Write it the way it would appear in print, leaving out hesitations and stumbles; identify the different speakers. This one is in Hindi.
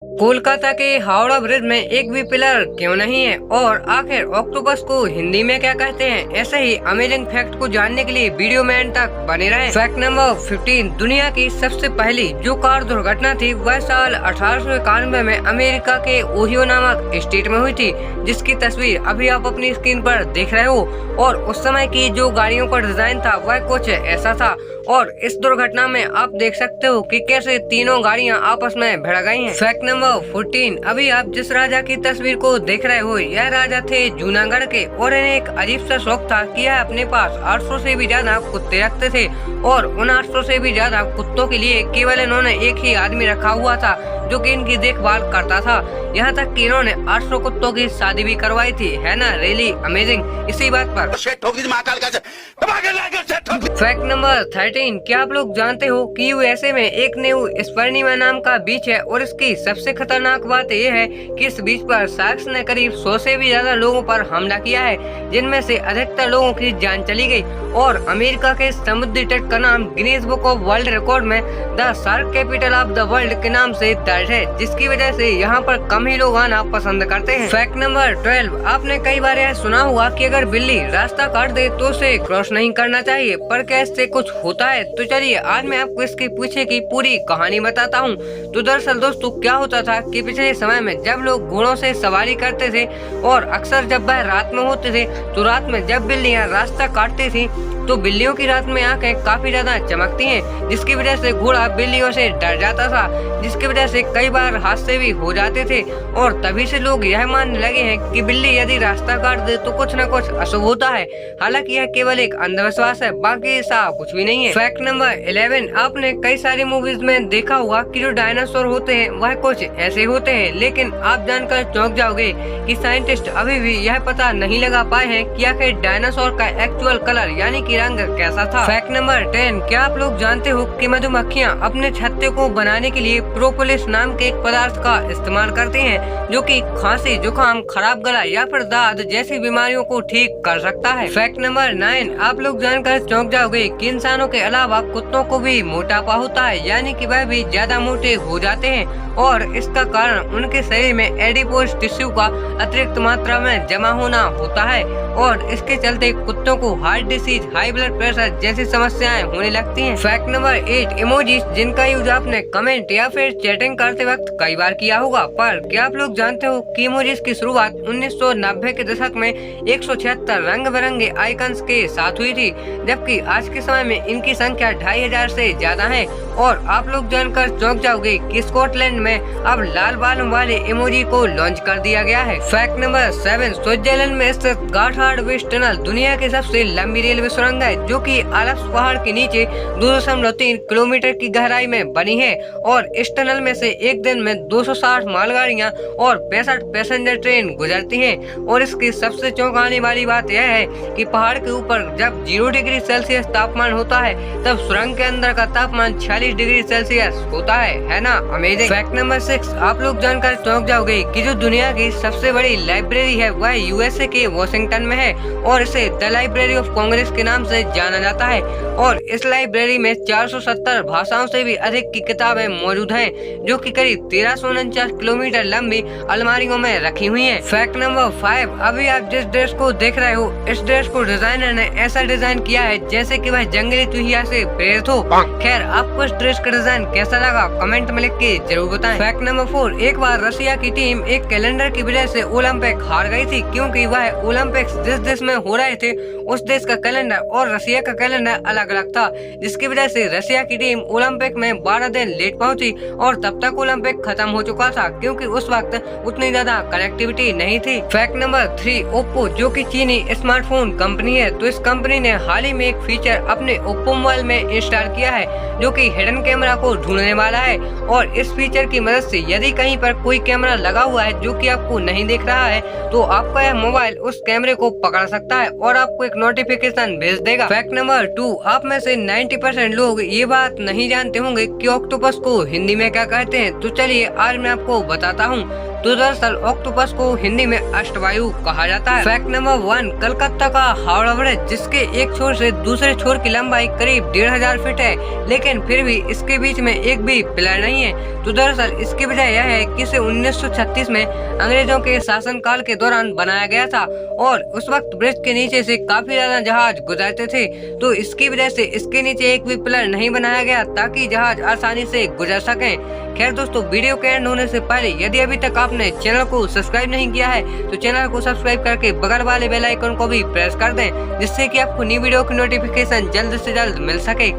Speaker 1: कोलकाता के हावड़ा ब्रिज में एक भी पिलर क्यों नहीं है और आखिर ऑक्टोपस को हिंदी में क्या कहते हैं। ऐसे ही अमेजिंग फैक्ट को जानने के लिए वीडियो में एंड तक बने रहें। फैक्ट नंबर 15, दुनिया की सबसे पहली जो कार दुर्घटना थी वह साल 1891 में अमेरिका के ओहियो नामक स्टेट में हुई थी, जिसकी तस्वीर अभी आप अपनी स्क्रीन पर देख रहे हो। और उस समय की जो गाड़ियों का डिजाइन था वह कुछ ऐसा था। और इस दुर्घटना में आप देख सकते हो कि कैसे तीनों गाड़ियां आपस में भिड़ गई हैं। फैक्ट नंबर 14, अभी आप जिस राजा की तस्वीर को देख रहे हो यह राजा थे जूनागढ़ के और इन्हें एक अजीब सा शौक था कि यह अपने पास 800 से भी ज्यादा कुत्ते रखते थे और उन 800 से भी ज्यादा कुत्तों के लिए केवल इन्होंने एक ही आदमी रखा हुआ था जो कि इनकी देखभाल करता था। यहाँ तक कि इन्होंने 800 कुत्तों की शादी भी करवाई थी, है ना रियली अमेजिंग। इसी बात पर फैक्ट नंबर 13, क्या आप लोग जानते हो कि यूएसए में एक न्यू स्पर्निमा नाम का बीच है और इसकी सबसे खतरनाक बात यह है कि इस बीच पर शार्क्स ने करीब 100 से भी ज्यादा लोगों पर हमला किया है, जिनमें से अधिकतर लोगों की जान चली गई। और अमेरिका के समुद्री तट का नाम Guinness book of world record में the shark capital of the world के नाम से दर्ज है, जिसकी वजह से यहाँ पर कम ही लोग आना पसंद करते हैं। फैक्ट नंबर 12, आपने कई बार यह सुना होगा कि अगर बिल्ली रास्ता काट दे तो उसे क्रॉस नहीं करना चाहिए, पर क्या इससे कुछ होता है? तो चलिए आज मैं आपको इसके पीछे की पूरी कहानी बताता हूँ। तो दरअसल दोस्तों क्या होता था कि पिछले समय में जब लोग घोड़ों से सवारी करते थे और अक्सर जब वह रात में होते थे तो रात में जब बिल्लियाँ रास्ता काटती थी तो बिल्लियों की रात में आंखें काफी ज्यादा चमकती हैं, जिसकी वजह से घोड़ा बिल्लियों से डर जाता था, जिसकी वजह से कई बार हादसे भी हो जाते थे। और तभी से लोग यह मानने लगे हैं कि बिल्ली यदि रास्ता काट दे तो कुछ न कुछ अशुभ होता है। हालांकि यह केवल एक अंधविश्वास है, बाकी ऐसा कुछ भी नहीं है। फैक्ट नंबर 11, आपने कई सारी मूवीज में देखा होगा कि जो डायनासोर होते हैं वह कुछ ऐसे होते हैं, लेकिन आप जानकर चौंक जाओगे कि साइंटिस्ट अभी भी यह पता नहीं लगा पाए हैं कि आखिर डायनासोर का एक्चुअल कलर यानी कि रंग कैसा था। फैक्ट नंबर 10, क्या आप लोग जानते हो कि मधुमक्खियां अपने छत्ते को बनाने के लिए प्रोपोलिस नाम के एक पदार्थ का इस्तेमाल करती हैं, जो कि खांसी, जुकाम, खराब गला या फिर दाद जैसी बीमारियों को ठीक कर सकता है। फैक्ट नंबर 9, आप लोग जानकर चौंक जाओगे कि इंसानों के अलावा कुत्तों को भी मोटापा होता है, यानी कि वह भी ज्यादा मोटे हो जाते हैं और इसका कारण उनके शरीर में एडिपोज टिश्यू का अतिरिक्त मात्रा में जमा होना होता है और इसके चलते कुत्तों को heart disease, high blood pressure जैसी समस्याएं होने लगती हैं। फैक्ट नंबर 8, इमोजीज जिनका यूज आपने कमेंट या फिर चैटिंग करते वक्त कई बार किया होगा, पर क्या आप लोग जानते हो कि इमोजीज की शुरुआत 1990 के दशक में 176 रंग बिरंगे आइकन्स के साथ हुई थी, जबकि आज के समय में इनकी संख्या 2500 से ज्यादा है। और आप लोग जानकर चौंक जाओगे कि स्कॉटलैंड में अब लाल बालों वाले इमोजी को लॉन्च कर दिया गया है। फैक्ट नंबर 7, स्विट्जरलैंड में स्थित गार्थार्ड वेस्ट टनल दुनिया की सबसे लंबी रेलवे सुरंग है, जो कि आल्प्स पहाड़ के नीचे 2.3 किलोमीटर की गहराई में बनी है। और इस टनल में से एक दिन में 260 मालगाड़ियां और 65 पैसेंजर ट्रेन गुजरती हैं। और इसकी सबसे चौंकाने वाली बात यह है कि पहाड़ के ऊपर जब 0 डिग्री सेल्सियस तापमान होता है तब सुरंग के अंदर का तापमान 40 डिग्री सेल्सियस होता है ना अमेजिंग। फैक्ट नंबर 6, आप लोग जानकर चौंक जाओगे कि जो दुनिया की सबसे बड़ी लाइब्रेरी है वह यूएसए के वॉशिंगटन में है और इसे द लाइब्रेरी ऑफ कांग्रेस के नाम से जाना जाता है। और इस लाइब्रेरी में 470 भाषाओं से भी अधिक की किताबें मौजूद हैं, जो कि करीब 1349 किलोमीटर लंबी अलमारियों में रखी हुई हैं। फैक्ट नंबर 5, अभी आप जिस ड्रेस को देख रहे हो इस ड्रेस को डिजाइनर ने ऐसा डिजाइन किया है जैसे कि वह जंगली चूहिया से प्रेरित हो। खैर आपको इस ड्रेस का डिजाइन कैसा लगा कमेंट में लिख के जरूर बताएं। फैक्ट नंबर 4, एक बार रशिया की टीम एक कैलेंडर की वजह से ओलंपिक हार गई थी, क्योंकि वह ओलंपिक्स जिस देश में हो रहे थे उस देश का कैलेंडर और रशिया का कैलेंडर अलग अलग था, जिसकी वजह से रशिया की टीम ओलंपिक में 12 दिन लेट पहुंची और तब तक ओलंपिक खत्म हो चुका था, क्योंकि उस वक्त उतनी ज्यादा कनेक्टिविटी नहीं थी। फैक्ट नंबर 3, ओप्पो जो कि चीनी स्मार्टफोन कंपनी है, तो इस कंपनी ने हाल ही में एक फीचर अपने ओप्पो मोबाइल में इंस्टॉल किया है, जो कि हिडन कैमरा को ढूंढने वाला है। और इस फीचर की मदद से यदि कहीं पर कोई कैमरा लगा हुआ है जो कि आपको नहीं दिख रहा है तो आपका यह मोबाइल उस कैमरे को पकड़ सकता है और आपको एक नोटिफिकेशन भेज देगा। फैक्ट नंबर 2, आप में से 90% लोग ये बात नहीं जानते होंगे कि ऑक्टोपस को हिंदी में क्या कहते हैं, तो चलिए आज मैं आपको बताता हूँ। तो दरअसल ऑक्टोपस को हिंदी में अष्टवायु कहा जाता है। फैक्ट नंबर 1, कलकत्ता का हावड़ा ब्रिज, जिसके एक छोर से दूसरे छोर की लंबाई करीब 1500 फीट है, लेकिन फिर भी इसके बीच में एक भी पिलर नहीं है। तो दरअसल इसकी वजह यह है कि इसे 1936 में अंग्रेजों के शासनकाल के दौरान बनाया गया था और उस वक्त ब्रिज के नीचे से काफी ज्यादा जहाज गुजरते थे, तो इसकी वजह से इसके नीचे एक भी पिलर नहीं बनाया गया ताकि जहाज आसानी से गुजर सकें। खैर दोस्तों, वीडियो के एंड होने से पहले यदि अभी तक आपने चैनल को सब्सक्राइब नहीं किया है तो चैनल को सब्सक्राइब करके बगल वाले बेल आइकन को भी प्रेस कर दें, जिससे कि आपको नई वीडियो की नोटिफिकेशन जल्द से जल्द मिल सके।